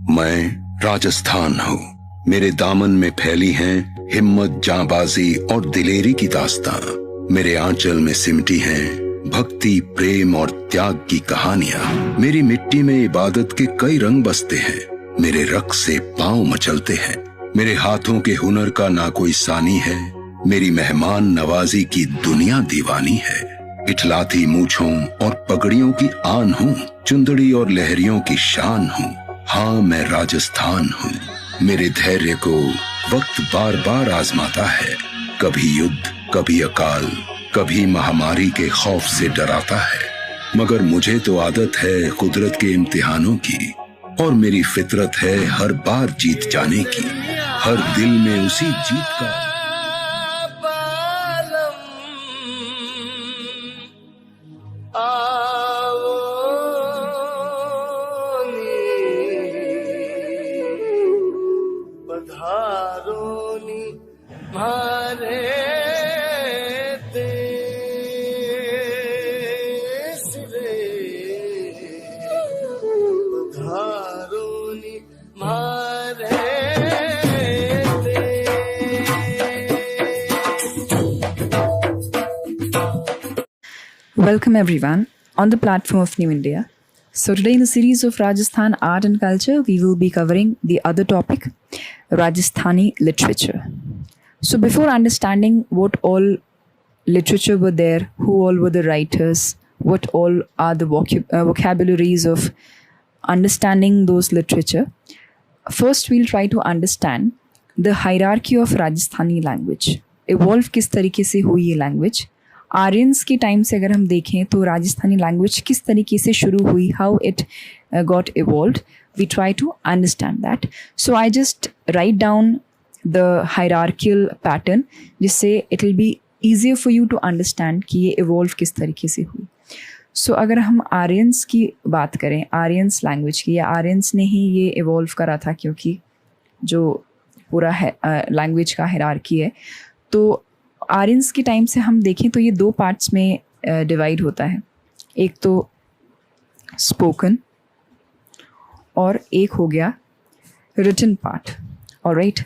मैं राजस्थान हूँ। मेरे दामन में फैली हैं हिम्मत, जांबाजी और दिलेरी की दास्तां। मेरे आंचल में सिमटी हैं भक्ति, प्रेम और त्याग की कहानियां। मेरी मिट्टी में इबादत के कई रंग बसते हैं। मेरे रक्त से पांव मचलते हैं। मेरे हाथों के हुनर का ना कोई सानी है। मेरी मेहमान नवाजी की दुनिया दीवानी है। इठलाती मूछों और पगड़ियों की आन हूँ, चुंदड़ी और लहरियों की शान हूँ। हाँ, मैं राजस्थान हूँ। मेरे धैर्य को वक्त बार बार आजमाता है। कभी युद्ध, कभी अकाल, कभी महामारी के खौफ से डराता है। मगर मुझे तो आदत है कुदरत के इम्तिहानों की, और मेरी फितरत है हर बार जीत जाने की। हर दिल में उसी जीत का Welcome everyone on the platform of New India. So today in the series of Rajasthan art and culture, we will be covering the other topic, Rajasthani literature. So before understanding what all literature were there, who all were the writers, what all are the vocabularies of understanding those literature, first we'll try to understand the hierarchy of Rajasthani language. Evolve किस तरीके से हुई ये language. Aryans के time से अगर हम देखें तो राजस्थानी लैंग्वेज किस तरीके से शुरू हुई, how it got evolved, we try to understand that. So I just write down the hierarchical pattern, जिससे it will be easier for you to understand कि ये इवॉल्व किस तरीके से हुई. सो अगर हम आर्यंस की बात करें, आर्यंस लैंग्वेज की, या आर्यंस ने ही ये इवॉल्व करा था, क्योंकि जो पूरा लैंग्वेज का हायरार्की है, तो आर्यंस के टाइम से हम देखें तो ये दो पार्ट्स में डिवाइड होता है. एक तो स्पोकन और एक हो गया रिटन पार्ट. ऑलराइट,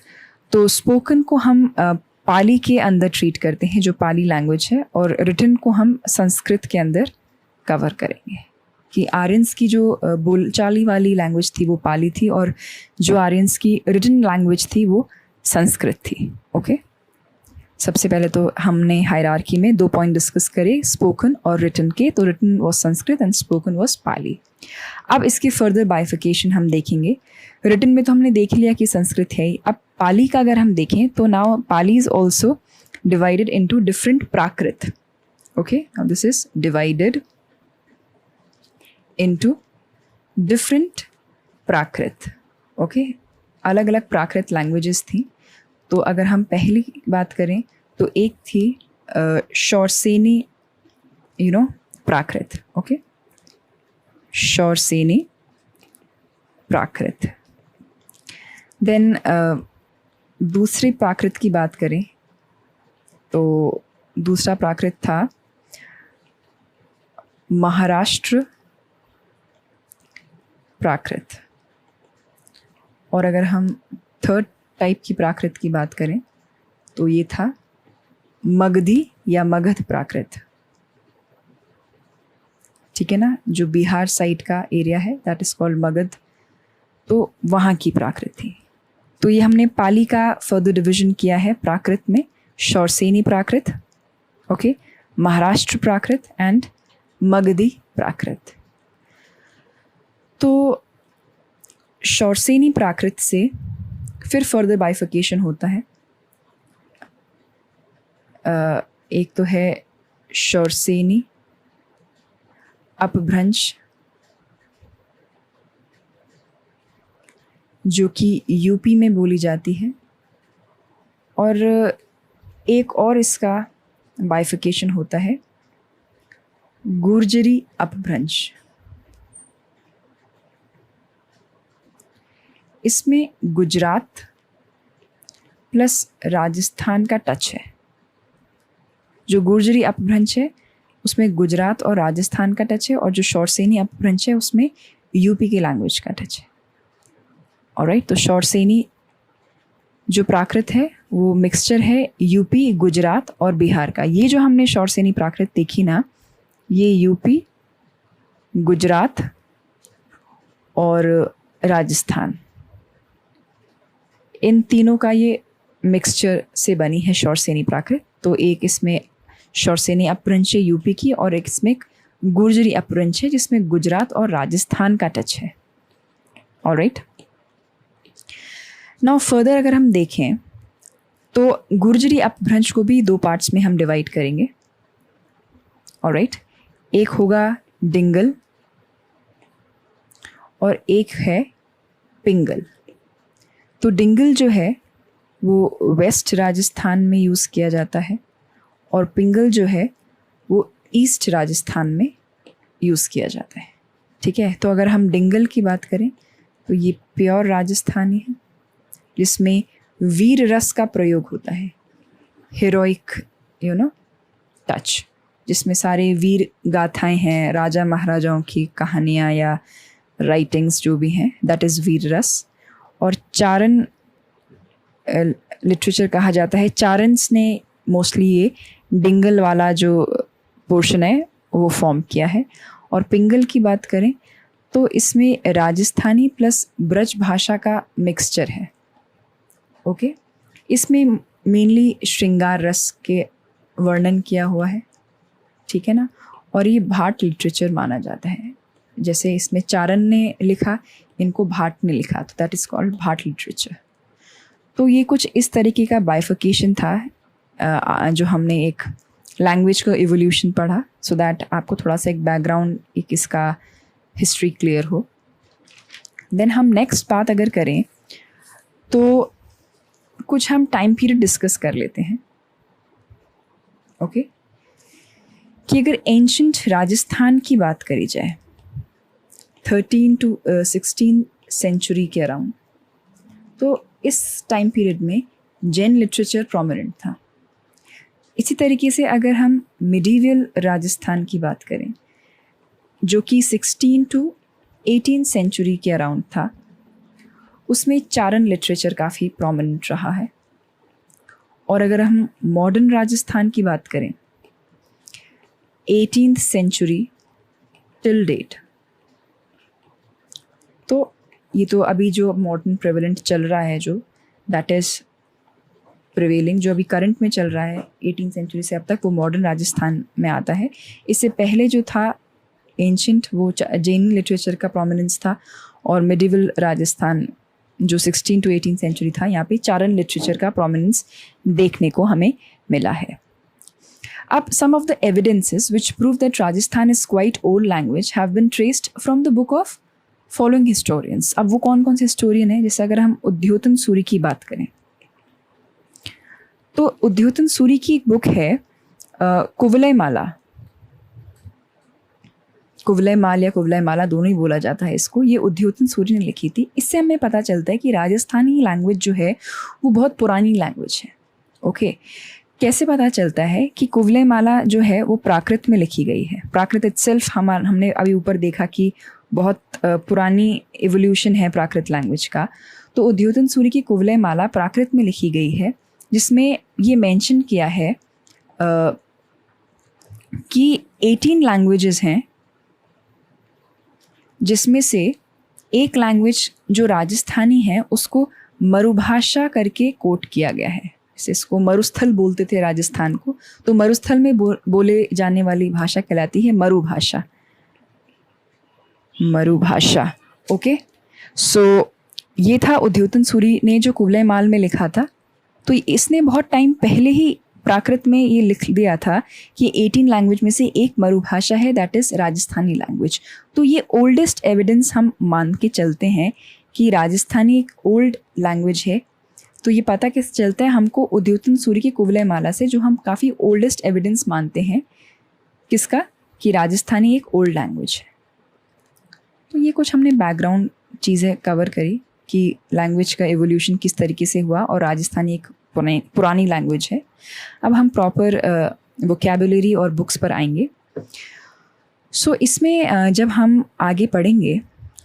तो स्पोकन को हम पाली के अंदर ट्रीट करते हैं, जो पाली लैंग्वेज है, और रिटन को हम संस्कृत के अंदर कवर करेंगे. कि आर्यंस की जो बोलचाली वाली लैंग्वेज थी वो पाली थी, और जो आर्यंस की रिटन लैंग्वेज थी वो संस्कृत थी. ओके, सबसे पहले तो हमने हायरार्की में 2 पॉइंट डिस्कस करे, स्पोकन और रिटन के. तो written was Sanskrit and spoken was Pali. अब इसकी फर्दर बाइफिकेशन हम देखेंगे. रिटन में तो हमने देख लिया कि संस्कृत है. अब पाली का अगर हम देखें तो now Pali is also divided into different Prakrit. Okay, now this is divided into different Prakrit. Okay, अलग अलग प्राकृत लैंग्वेजेस थी. तो अगर हम पहली बात करें तो एक थी शौरसेनी प्राकृत. ओके, शौरसेनी प्राकृत. देन दूसरी प्राकृत की बात करें तो दूसरा प्राकृत था महाराष्ट्र प्राकृत. और अगर हम थर्ड टाइप की प्राकृत की बात करें तो ये था मगधी या मगध प्राकृत. ठीक है ना, जो बिहार साइड का एरिया है, दैट इज कॉल्ड मगध. तो वहाँ की प्राकृत थी. तो ये हमने पाली का फर्दर डिवीजन किया है प्राकृत में, शौरसेनी प्राकृत, ओके, महाराष्ट्र प्राकृत एंड मगधी प्राकृत. तो शौरसेनी प्राकृत से फिर फर्दर बाइफिकेशन होता है. एक तो है शौरसेनी अपभ्रंश, जो कि यूपी में बोली जाती है, और एक और इसका बाइफिकेशन होता है गुर्जरी अपभ्रंश. इसमें गुजरात प्लस राजस्थान का टच है. जो गुर्जरी अपभ्रंश है उसमें गुजरात और राजस्थान का टच है, और जो शौरसेनी अपभ्रंश है उसमें यूपी के लैंग्वेज का टच है. ऑलराइट, तो शौरसेनी जो प्राकृत है वो मिक्सचर है यूपी, गुजरात और बिहार का। ये जो हमने शौरसेनी प्राकृत देखी ना, ये यूपी, गुजरात और राजस्थान, इन तीनों का ये मिक्सचर से बनी है शौरसेनी प्राकृत। तो एक इसमें शौरसेनी अपभ्रंश है यूपी की, और एक इसमें गुर्जरी अपभ्रंश है जिसमें गुजरात और राजस्थान का टच है। ऑलराइट, नाउ फर्दर अगर हम देखें तो गुर्जरी अपभ्रंश को भी 2 पार्ट्स में हम डिवाइड करेंगे। ऑलराइट, एक होगा डिंगल और एक है पिंगल। तो डिंगल जो है वो वेस्ट राजस्थान में यूज़ किया जाता है, और पिंगल जो है वो ईस्ट राजस्थान में यूज़ किया जाता है। ठीक है, तो अगर हम डिंगल की बात करें तो ये प्योर राजस्थानी है, जिसमें वीर रस का प्रयोग होता है, हीरोइक टच, जिसमें सारे वीर गाथाएं हैं, राजा महाराजाओं की कहानियाँ या राइटिंग्स जो भी हैं, दैट इज़ वीर रस। और चारण लिटरेचर कहा जाता है। चारन्स ने मोस्टली ये डिंगल वाला जो पोर्शन है वो फॉर्म किया है। और पिंगल की बात करें तो इसमें राजस्थानी प्लस ब्रज भाषा का मिक्सचर है। ओके, इसमें मेनली श्रृंगार रस के वर्णन किया हुआ है। ठीक है ना, और ये भाट लिटरेचर माना जाता है। जैसे इसमें चारण ने लिखा, इनको भाट ने लिखा, तो that is called Bhat literature. तो ये कुछ इस तरीके का बाइफिकेशन था जो हमने एक लैंग्वेज का इवोल्यूशन पढ़ा, सो दैट आपको थोड़ा सा एक बैकग्राउंड, एक इसका हिस्ट्री क्लियर हो। देन हम नेक्स्ट बात अगर करें तो कुछ हम टाइम पीरियड डिस्कस कर लेते हैं। ओके, कि अगर एंशंट राजस्थान की बात करी जाए 13 to 16 सेंचुरी के अराउंड, तो इस टाइम पीरियड में जैन लिटरेचर प्रोमिनेंट था। इसी तरीके से अगर हम मिडीवियल राजस्थान की बात करें, जो कि 16 to 18 सेंचुरी के अराउंड था, उसमें चारण लिटरेचर काफ़ी प्रोमिनेंट रहा है। और अगर हम मॉडर्न राजस्थान की बात करें 18th सेंचुरी टिल डेट, तो ये तो अभी जो मॉडर्न प्रेवलेंट चल रहा है, जो दैट इज़ प्रिवेलिंग, जो अभी करंट में चल रहा है 18th सेंचुरी से अब तक, वो मॉडर्न राजस्थान में आता है। इससे पहले जो था एंशंट, वो जैन लिटरेचर का प्रोमिनेंस था। और मिडिवल राजस्थान जो 16 to 18 सेंचुरी था, यहाँ पे चारण लिटरेचर का प्रोमिनेंस देखने को हमें मिला है। अब some of the evidences which prove that Rajasthan is quite old language have been traced from the book of following historians। अब वो कौन कौन से हिस्टोरियन है? जैसे अगर हम उद्योतन सूरी की बात करें तो उद्योतन सूरी की एक बुक है कुवलय माला, कुवलय माल या कुवलय माला दोनों ही बोला जाता है इसको। ये उद्योतन सूरी ने लिखी थी। इससे हमें पता चलता है कि राजस्थानी लैंग्वेज जो है वो बहुत पुरानी लैंग्वेज है। ओके, कैसे पता चलता है कि कुवलय माला जो है वो प्राकृत में लिखी गई है। प्राकृत इटसेल्फ हमने अभी ऊपर देखा कि बहुत पुरानी इवोल्यूशन है प्राकृत लैंग्वेज का। तो उद्योतन सूरी की कुवलय माला प्राकृत में लिखी गई है, जिसमें ये मेंशन किया है कि 18 लैंग्वेजेस हैं, जिसमें से एक लैंग्वेज जो राजस्थानी है उसको मरुभाषा करके कोट किया गया है। जैसे इसको मरुस्थल बोलते थे राजस्थान को, तो मरुस्थल में बोले जाने वाली भाषा कहलाती है मरुभाषा। मरुभाषा, ओके। सो ये था उद्योतन सूरी ने जो कुवलय माल में लिखा था। तो इसने बहुत टाइम पहले ही प्राकृत में ये लिख दिया था कि 18 लैंग्वेज में से एक मरुभाषा है, दैट इज़ राजस्थानी लैंग्वेज। तो ये ओल्डेस्ट एविडेंस हम मान के चलते हैं कि राजस्थानी एक ओल्ड लैंग्वेज है। तो ये पता कैसे चलता है हमको? उद्योतन सूरी की कुवलय माला से, जो हम काफ़ी ओल्डेस्ट एविडेंस मानते हैं किसका, कि राजस्थानी एक ओल्ड लैंग्वेज है। तो ये कुछ हमने बैकग्राउंड चीज़ें कवर करी कि लैंग्वेज का एवोल्यूशन किस तरीके से हुआ और राजस्थानी एक पुरानी लैंग्वेज है। अब हम प्रॉपर वोकैबुलरी और बुक्स पर आएंगे। सो इसमें जब हम आगे पढ़ेंगे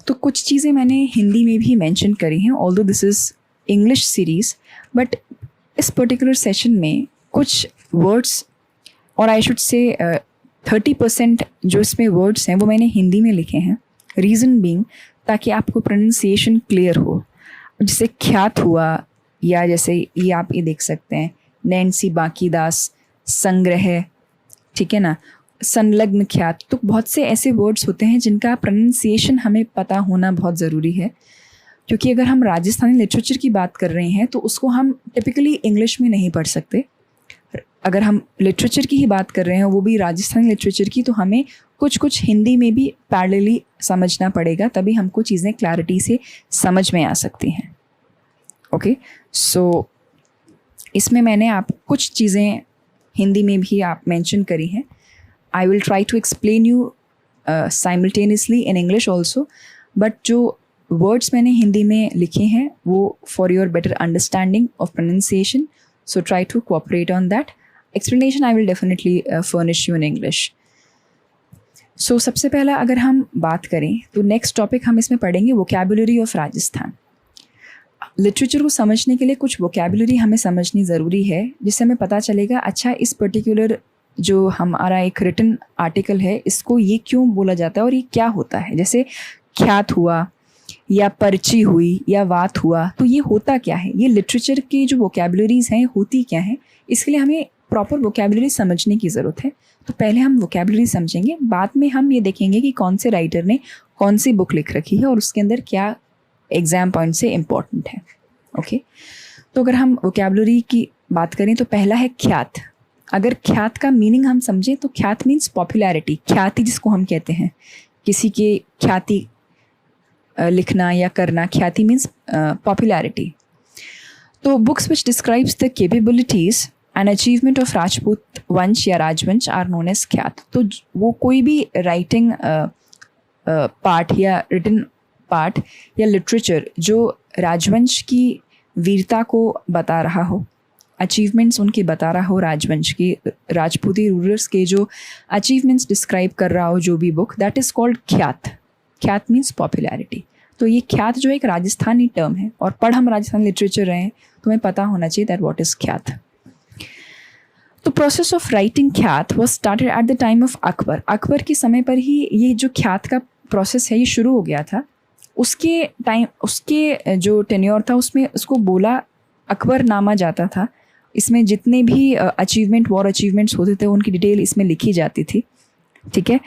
तो कुछ चीज़ें मैंने हिंदी में भी मेंशन करी हैं, although this is English series, but इस पर्टिकुलर सेशन में कुछ वर्ड्स और आई शुड से 30% जो इसमें वर्ड्स हैं वो मैंने हिंदी में लिखे हैं। रीज़न बीइंग ताकि आपको प्रोनाउंसिएशन क्लियर हो। जैसे ख्यात हुआ, या जैसे ये आप ये देख सकते हैं नैन्सी बाकीदास, संग्रह, ठीक है ना, संलग्न ख्यात। तो बहुत से ऐसे वर्ड्स होते हैं जिनका प्रोनाउंसिएशन हमें पता होना बहुत ज़रूरी है, क्योंकि अगर हम राजस्थानी लिटरेचर की बात कर रहे हैं तो उसको हम टिपिकली इंग्लिश में नहीं पढ़ सकते। अगर हम लिटरेचर की ही बात कर रहे हैं, वो भी राजस्थानी लिटरेचर की, तो हमें कुछ कुछ हिंदी में भी पैरेलली समझना पड़ेगा, तभी हमको चीज़ें क्लैरिटी से समझ में आ सकती हैं। ओके, सो इसमें मैंने आप कुछ चीज़ें हिंदी में भी आप मेंशन करी हैं। I will try to explain you simultaneously in English also, but जो वर्ड्स मैंने हिंदी में लिखे हैं वो for your better understanding of pronunciation, so try to cooperate on that. Explanation I will definitely furnish you in English. So सबसे पहला अगर हम बात करें तो नेक्स्ट टॉपिक हम इसमें पढ़ेंगे वोकैबुलरी ऑफ राजस्थान। लिटरेचर को समझने के लिए कुछ वोकैबुलरी हमें समझनी ज़रूरी है, जिससे हमें पता चलेगा अच्छा इस पर्टिकुलर जो हमारा एक रिटन आर्टिकल है इसको ये क्यों बोला जाता है और ये क्या होता है। जैसे ख्यात हुआ या पर्ची हुई या वात हुआ, तो ये होता क्या है, ये लिटरेचर की जो वोकैबुलरीज़ हैं होती क्या हैं, इसके लिए हमें प्रॉपर वोकैबुलरी समझने की ज़रूरत है। तो पहले हम वोकैबुलरी समझेंगे, बाद में हम ये देखेंगे कि कौन से राइटर ने कौन सी बुक लिख रखी है और उसके अंदर क्या एग्ज़ाम पॉइंट से इम्पॉर्टेंट है। ओके, तो अगर हम वोकैबुलरी की बात करें तो पहला है ख्यात। अगर ख्यात का मीनिंग हम समझें तो ख्यात मीन्स पॉपुलैरिटी, ख्याति जिसको हम कहते हैं, किसी के ख्याति लिखना या करना, ख्याति मीन्स पॉपुलैरिटी। तो books which describes the capabilities and achievement of Rajput वंश या राजवंश आर नोन एज ख्यात। तो वो कोई भी राइटिंग पार्ट या रिटन पार्ट या लिटरेचर जो राजवंश की वीरता को बता रहा हो, अचीवमेंट्स उनके बता रहा हो, राजवंश के राजपूती रूलर्स के जो अचीवमेंट्स डिस्क्राइब कर रहा हो जो भी बुक, दैट इज़ कॉल्ड ख्यात। ख्यात मीन्स पॉपुलैरिटी। तो ये ख्यात जो एक राजस्थानी टर्म है, और पढ़ हम राजस्थानी लिटरेचर रहे हैं तो हमें पता होना चाहिए दैट व्हाट इज़ ख्यात। तो प्रोसेस ऑफ राइटिंग ख्यात was started at the time of Akbar. Akbar के समय पर ही ये जो ख्यात का प्रोसेस है ये शुरू हो गया था। उसके टाइम, उसके जो टेन्योर था उसमें उसको बोला अकबर नामा जाता था। इसमें जितने भी अचीवमेंट, वॉर अचीवमेंट्स होते थे उनकी डिटेल इसमें लिखी जाती थी, ठीक है।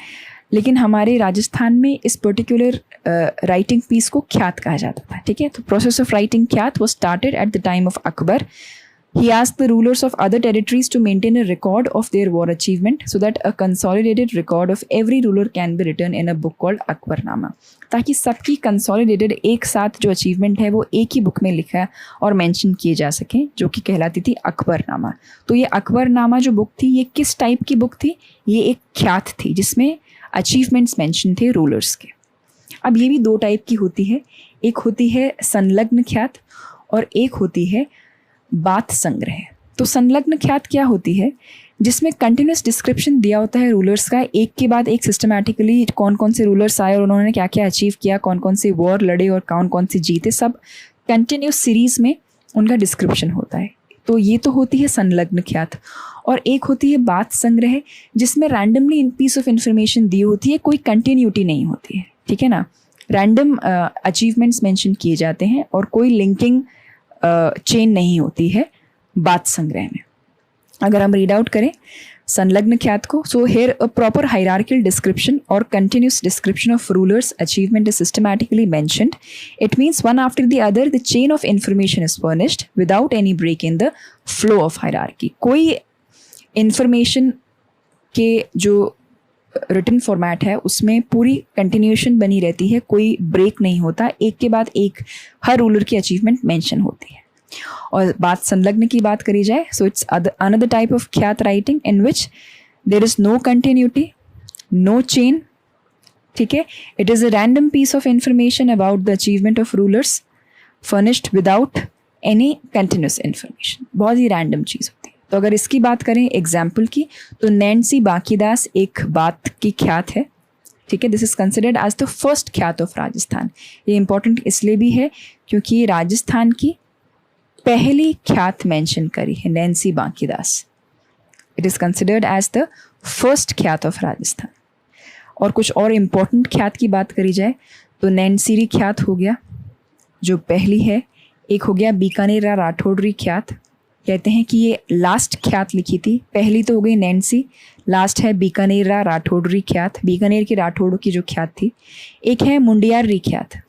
लेकिन हमारे राजस्थान में इस पर्टिकुलर राइटिंग पीस को ख्यात कहा जाता था, ठीक है। तो प्रोसेस ऑफ राइटिंग ख्यात was started at the time of Akbar. He asked the rulers of other territories to maintain a record of their war achievement so that a consolidated record of every ruler can be written in a book called Akbarnama, ताकि सबकी consolidated एक साथ जो achievement है वो एक ही book में लिखा और मेंशन किए जा सकें, जो कि कहलाती थी अकबरनामा। तो ये अकबरनामा जो बुक थी ये किस टाइप की बुक थी? ये एक ख्यात थी जिसमें अचीवमेंट्स मेंशन थे रूलर्स के। अब ये भी दो टाइप की होती है, एक होती है संलग्न ख्यात और एक होती है बात संग्रह। तो संलग्न ख्यात क्या होती है? जिसमें कंटिन्यूस डिस्क्रिप्शन दिया होता है रूलर्स का, एक के बाद एक सिस्टमैटिकली कौन कौन से रूलर्स आए और उन्होंने क्या क्या अचीव किया, कौन कौन से वॉर लड़े और कौन कौन से जीते, सब कंटिन्यूस सीरीज़ में उनका डिस्क्रिप्शन होता है। तो ये तो होती है संलग्न ख्यात। और एक होती है बात संग्रह, जिसमें randomly in piece of information दी होती है, कोई कंटिन्यूटी नहीं होती है, ठीक है ना। रैंडम अचीवमेंट्स मेंशन किए जाते हैं और कोई लिंकिंग चेन नहीं होती है बात संग्रह में। अगर हम रीड आउट करें संलग्न ख्यात को, so here a proper hierarchical description और continuous description of rulers achievement is systematically mentioned. It means one after the other the chain of information is furnished without any break in the flow of hierarchy. कोई information के जो written format है उसमें पूरी continuation बनी रहती है, कोई ब्रेक नहीं होता, एक के बाद एक हर रूलर की अचीवमेंट मेंशन होती है। और बात संलग्न की बात करी जाए, so it's another type of khyat writing in which there is no continuity, no chain, ठीक है। It is a random piece of information about the achievement of rulers furnished without any continuous information. बहुत ही random चीज़ होती है। तो अगर इसकी बात करें एग्जाम्पल की, तो नैन्सी बाकीदास एक बात की ख्यात है, ठीक है, this is considered as the first khyat of Rajasthan. ये इंपॉर्टेंट इसलिए भी है क्योंकि राजस्थान की पहली ख्यात मेंशन करी है Nainsi Bankidas. It is considered as the first khyat of Rajasthan. और कुछ और इम्पोर्टेंट ख्यात की बात करी जाए तो नैनसिरी ख्यात हो गया जो पहली है, एक हो गया बीकानेर राठौड़री ख्यात। कहते हैं कि ये लास्ट ख्यात लिखी थी, पहली तो हो गई नैन्सी, लास्ट है बीकानेर राठौड़री ख्यात, बीकानेर के राठौड़ों की जो ख्यात थी। एक है मुंडियारी ख्यात,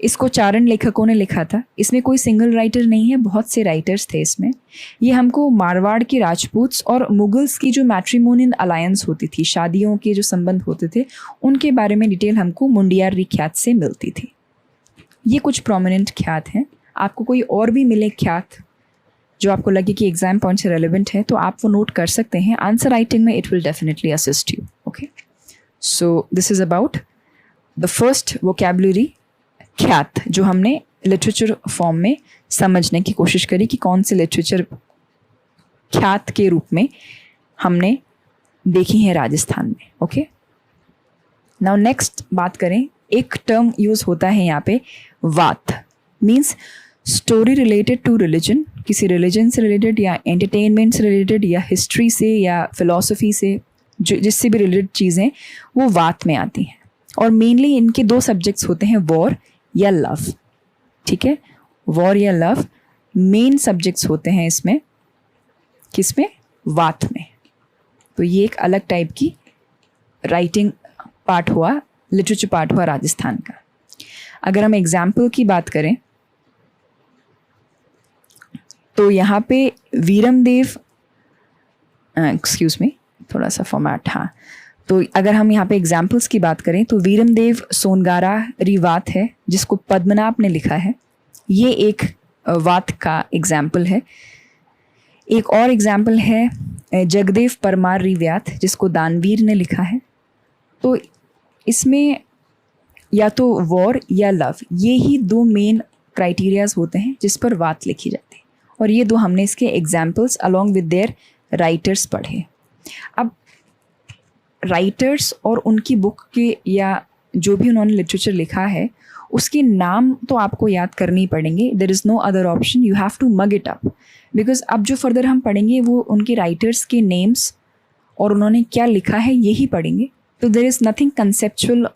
इसको चारण लेखकों ने लिखा था। इसमें कोई सिंगल राइटर नहीं है, बहुत से राइटर्स थे इसमें। ये हमको मारवाड़ के राजपूत्स और मुगल्स की जो मैट्रिमोनियल अलायंस होती थी, शादियों के जो संबंध होते थे, उनके बारे में डिटेल हमको मुंडियारी ख्यात से मिलती थी। ये कुछ प्रोमिनेंट ख्यात हैं। आपको कोई और भी मिले ख्यात जो आपको लगे कि एग्जाम पॉइंट से रेलिवेंट है तो आप वो नोट कर सकते हैं। आंसर राइटिंग में it will definitely assist you. Okay, so this is about the first vocabulary ख्यात जो हमने लिटरेचर फॉर्म में समझने की कोशिश करी कि कौन से लिटरेचर ख्यात के रूप में हमने देखी है राजस्थान में। ओके, नाउ नेक्स्ट बात करें, एक टर्म यूज होता है यहाँ पे वात, means story related to religion, किसी रिलीजन से रिलेटेड या एंटरटेनमेंट से रिलेटेड या हिस्ट्री से या फिलॉसफी से, जो जिससे भी रिलेटेड चीज़ें वो वात में आती हैं। और मेनली इनके दो सब्जेक्ट्स होते हैं, वॉर या लव। ठीक है, वॉर या लव मेन सब्जेक्ट्स होते हैं इसमें, किसमें, वात में। तो ये एक अलग टाइप की राइटिंग पार्ट हुआ, लिटरेचर पार्ट हुआ राजस्थान का। अगर हम एग्जाम्पल की बात करें तो यहाँ पे वीरमदेव, एक्सक्यूज मी, थोड़ा सा फॉर्मेट, हाँ, तो अगर हम यहाँ पे एग्जाम्पल्स की बात करें तो वीरमदेव सोनगारा रिवात है जिसको पद्मनाभ ने लिखा है, ये एक वात का एग्जाम्पल है। एक और एग्जाम्पल है जगदेव परमार रिव्यात जिसको दानवीर ने लिखा है। तो इसमें या तो वॉर या लव, ये ही दो मेन क्राइटेरियाज होते हैं जिस पर वात लिखी जाती है, और ये दो हमने इसके examples along with their writers पढ़े। अब राइटर्स और उनकी बुक के या जो भी उन्होंने लिटरेचर लिखा है उसके नाम तो आपको याद करने ही पड़ेंगे। There is no other option, you have to mug it up, because अब जो फर्दर हम पढ़ेंगे वो उनके राइटर्स के नेम्स और उन्होंने क्या लिखा है यही पढ़ेंगे। तो there is nothing conceptual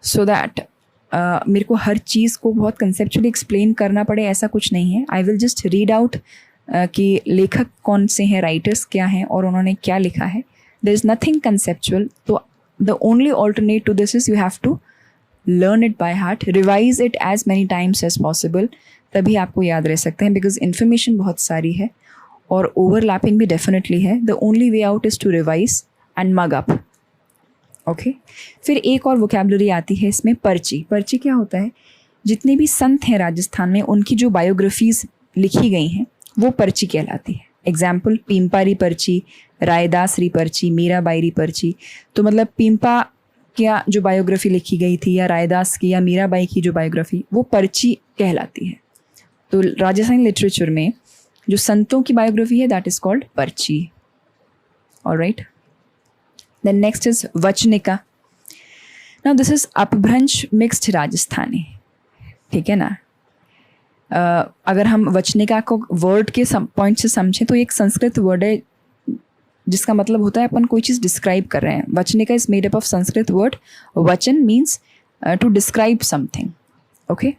so that मेरे को हर चीज़ को बहुत कंसेप्चुअली एक्सप्लेन करना पड़े, ऐसा कुछ नहीं है। I will just read out कि लेखक कौन से हैं, राइटर्स क्या हैं और उन्होंने क्या लिखा है। देयर इज़ नथिंग कंसेप्चुअल, तो the only alternate to this is you have to learn it by heart, revise it as many times as possible, तभी आपको याद रह सकते हैं। बिकॉज इन्फॉर्मेशन बहुत सारी है और ओवरलैपिंग भी डेफिनेटली है। The only way out is to revise and mug up. Okay, फिर एक और वोकैबुलरी आती है इसमें, पर्ची। पर्ची क्या होता है, जितने भी संत हैं राजस्थान में उनकी जो बायोग्राफीज़ लिखी गई हैं वो पर्ची कहलाती है। एग्जाम्पल, पीम्पारी पर्ची, रायदास री पर्ची, मीराबाई री पर्ची। तो मतलब पीम्पा क्या जो बायोग्राफी लिखी गई थी या रायदास की या मीराबाई की जो बायोग्राफी, वो पर्ची कहलाती है। तो राजस्थानी लिटरेचर में जो संतों की बायोग्राफी है that is called parchi. Alright, then next is vachanika. Now this is Apabhramsha mixed Rajasthani. ठीक है ना। अगर हम वचनिका को वर्ड के पॉइंट से समझें तो एक संस्कृत वर्ड है जिसका मतलब होता है अपन कोई चीज़ डिस्क्राइब कर रहे हैं। Vachanika is made up of Sanskrit word vachan, means to describe something. Okay,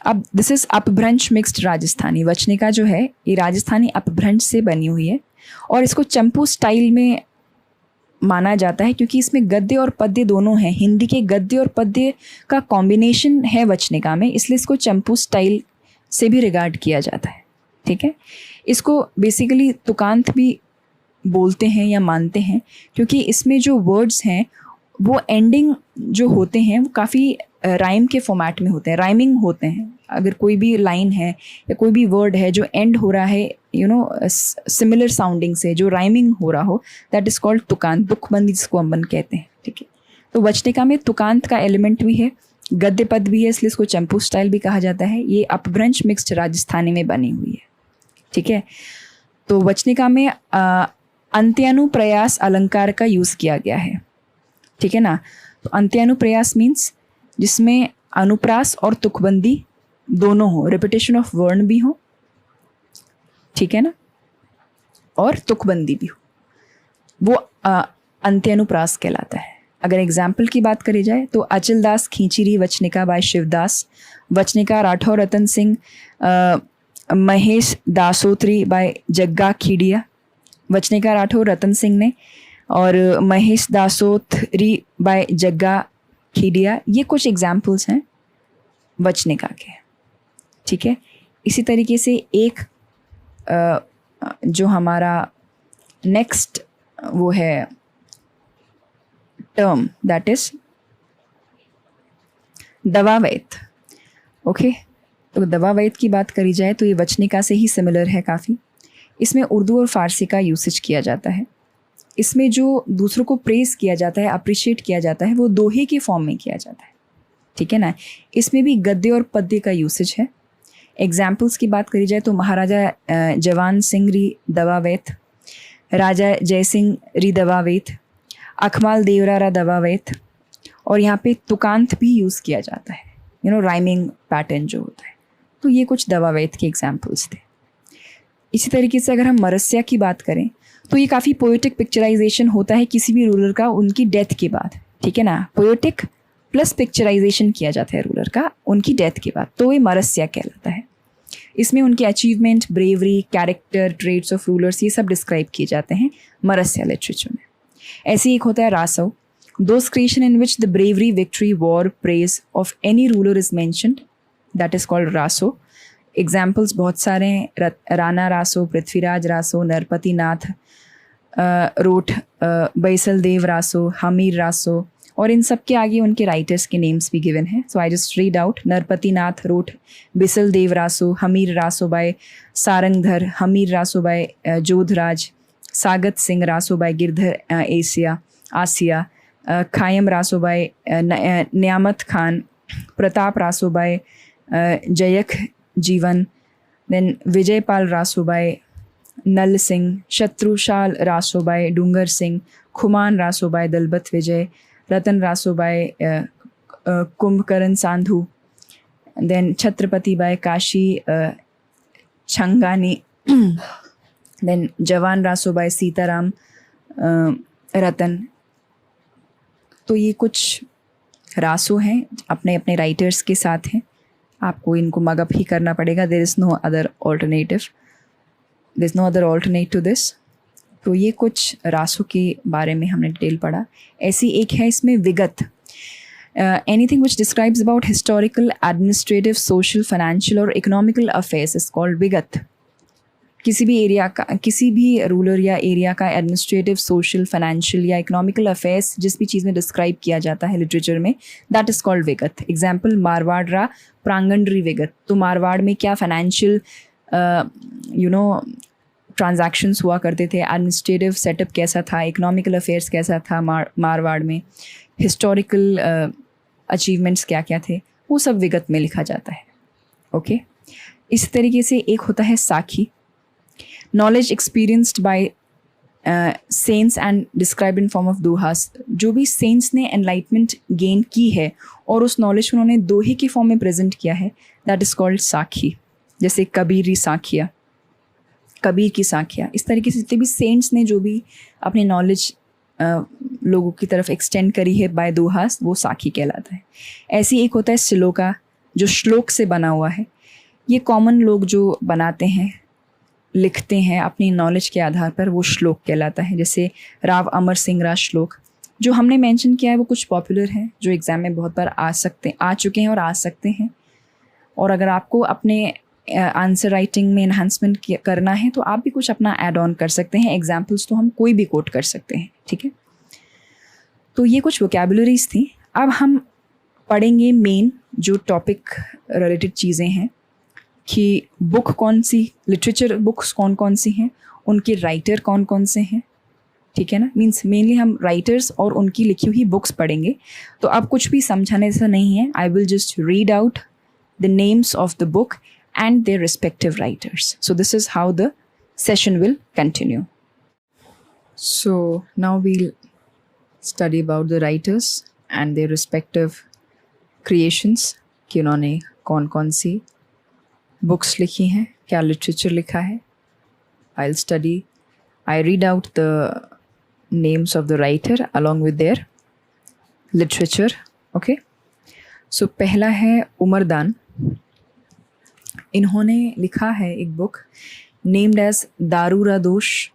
अब this is Apabhramsha mixed Rajasthani. Vachanika जो है ये राजस्थानी अपभ्रंश से बनी हुई है और इसको चंपू स्टाइल में माना जाता है क्योंकि इसमें गद्य और पद्य दोनों हैं। हिंदी के गद्य और पद्य का कॉम्बिनेशन है वचनिका में, इसलिए इसको चंपू स्टाइल से भी रिगार्ड किया जाता है। ठीक है, इसको बेसिकली तुकांत भी बोलते हैं या मानते हैं क्योंकि इसमें जो वर्ड्स हैं वो एंडिंग जो होते हैं वो काफ़ी राइम के फॉर्मेट में होते हैं, राइमिंग होते हैं। अगर कोई भी लाइन है या कोई भी वर्ड है जो एंड हो रहा है सिमिलर साउंडिंग से, जो राइमिंग हो रहा हो, दैट इज़ कॉल्ड तुकांत, दुखबंदी जिसको अम्बन कहते हैं। ठीक है, तो वचनिका में तुकांत का एलिमेंट भी है, गद्य पद भी है, इसलिए इसको चंपू स्टाइल भी कहा जाता है। ये अपभ्रंश मिक्स्ड राजस्थानी में बनी हुई है। ठीक है, तो वचनिका में अंत्यानुप्रयास अलंकार का यूज़ किया गया है। ठीक है ना, तो अंत्यानुप्रयास मीन्स जिसमें अनुप्रास और तुकबंदी दोनों हो, रिपीटेशन ऑफ वर्ण भी हो, ठीक है ना, और तुकबंदी भी हो, वो अंत्यानुप्रास कहलाता है। अगर एग्जाम्पल की बात करी जाए तो अचल दास खींचीरी वचनिका बाय शिवदास, वचनिका राठौर रतन सिंह, महेश दासोत्री बाय जग्गा खीडिया, वचनिका राठौर रतन सिंह ने और महेश दासोत्री बाय जग्गा खीडिया, ये कुछ एग्जाम्पल्स हैं वचनिका के, ठीक है। इसी तरीके से एक जो हमारा नेक्स्ट वो है टर्म, दैट इज दवावैत। ओके, तो दवावैत की बात करी जाए तो ये वचनिका से ही सिमिलर है काफ़ी। इसमें उर्दू और फारसी का यूसेज किया जाता है। इसमें जो दूसरों को प्रेज किया जाता है, अप्रिशिएट किया जाता है, वो दोहे के फॉर्म में किया जाता है, ठीक है ना। इसमें भी गद्य और पद्य का यूसेज है। एग्जाम्पल्स की बात करी जाए तो महाराजा जवान सिंह री दवावैत, राजा जयसिंह री दवावैत, अखमाल देवरारा दवावैत, और यहाँ पे तुकांत भी यूज़ किया जाता है, यू नो, राइमिंग पैटर्न जो होता है। तो ये कुछ दवावैत के एग्जाम्पल्स थे। इसी तरीके से अगर हम मरस्या की बात करें तो ये काफ़ी पोएटिक पिक्चराइजेशन होता है किसी भी रूलर का उनकी डेथ के बाद, ठीक है ना। पोएटिक प्लस पिक्चराइजेशन किया जाता है रूलर का उनकी डेथ के बाद, तो ये मरस्या कहलाता है। इसमें उनके achievement, bravery, character, traits of rulers, ये सब डिस्क्राइब किए जाते हैं मरस्या लिटरेचर में। ऐसे एक होता है रासव, those creation in which the bravery, victory, war, praise of any ruler is mentioned, that is called raso. Examples बहुत सारे हैं, राणा रासो, पृथ्वीराज रासो, नरपति नाथ रोट, बैसल देव रासो, हमीर रासो, और इन सब के आगे उनके राइटर्स के नेम्स भी गिवन हैं। So I just read out, Narpati Nath Rot Bisal Dev Raso, Hamir Raso by Sarangdhar, Hamir Raso by Jodhraj, Sagat Singh Raso by Girdhar Asiya, Khayam Raso by Nyamat Khan, Pratap Raso by Jaykh Jeevan, then Vijaypal Raso by Nal Singh, Shatrushal Raso by Dungar Singh, Khuman Raso by Dalbat Vijay, Ratan Raso by Kumbhakarn Sandhu, then Chhatrapati by Kashi Chhangani, then Jawan Raso bye Sitaram रतन। तो ये कुछ रासो हैं, अपने अपने राइटर्स के साथ हैं, आपको इनको मगअप ही करना पड़ेगा। There is no other alternative, there is no other alternate to this. तो ये कुछ रासों के बारे में हमने डिटेल पढ़ा। ऐसी एक है इसमें विगत, anything which describes about historical, administrative, social, financial और इकोनॉमिकल अफेयर्स इज कॉल्ड विगत। किसी भी एरिया का, किसी भी रूलर या एरिया का एडमिनिस्ट्रेटिव, सोशल, फाइनेंशियल या इकोनॉमिकल अफेयर्स जिस भी चीज़ में डिस्क्राइब किया जाता है लिटरेचर में, दैट इज़ कॉल्ड विगत। एग्जाम्पल, मारवाड़ रा प्रांगणरी विगत, तो मारवाड़ में क्या फाइनेंशियल ट्रांजैक्शंस हुआ करते थे, एडमिनिस्ट्रेटिव सेटअप कैसा था, इकोनॉमिकल अफेयर्स कैसा था मारवाड़ में, हिस्टोरिकल अचीवमेंट्स क्या क्या थे, वो सब विगत में लिखा जाता है। ओके, इस तरीके से एक होता है साखी, knowledge experienced by saints and described in form of dohas. जो भी सेंट्स ने एनलाइटमेंट गेन की है और उस नॉलेज को उन्होंने दोहे के फॉर्म में प्रेजेंट किया है, दैट इज़ कॉल्ड साखी। जैसे कबीर साखिया, कबीर की साखिया, इस तरीके से जितने भी सेंट्स ने जो भी अपनी नॉलेज लोगों की तरफ एक्सटेंड करी है बाय दोहास, वो साखी कहलाता है। ऐसी एक होता है श्लोका, जो श्लोक से बना हुआ है। ये कॉमन लोग जो बनाते हैं, लिखते हैं अपनी नॉलेज के आधार पर, वो श्लोक कहलाता है। जैसे राव अमर सिंह रा श्लोक जो हमने मेंशन किया है, वो कुछ पॉपुलर हैं, जो एग्ज़ाम में बहुत बार आ चुके हैं और आ सकते हैं। और अगर आपको अपने आंसर राइटिंग में एनहांसमेंट करना है तो आप भी कुछ अपना ऐड ऑन कर सकते हैं। एग्जाम्पल्स तो हम कोई भी कोट कर सकते हैं, ठीक है। तो ये कुछ वोकैबुलरीज थी। अब हम पढ़ेंगे मेन जो टॉपिक रिलेटेड चीज़ें हैं कि बुक कौन सी, लिटरेचर बुक्स कौन कौन सी हैं, उनके राइटर कौन कौन से हैं, ठीक है ना। मीन्स मेनली हम राइटर्स और उनकी लिखी हुई बुक्स पढ़ेंगे। तो अब कुछ भी समझाने से नहीं है, I will just read out the names of the book and their respective writers. So this is how the session will continue. So now we'll study about the writers. And their respective creations कि उन्होंने कौन कौन सी books लिखी हैं, क्या literature लिखा है. I read out the names of the writer along with their literature. Okay. So पहला है उमरदान. इन्होंने लिखा है एक बुक नेम्ड एज दारूरा दोष,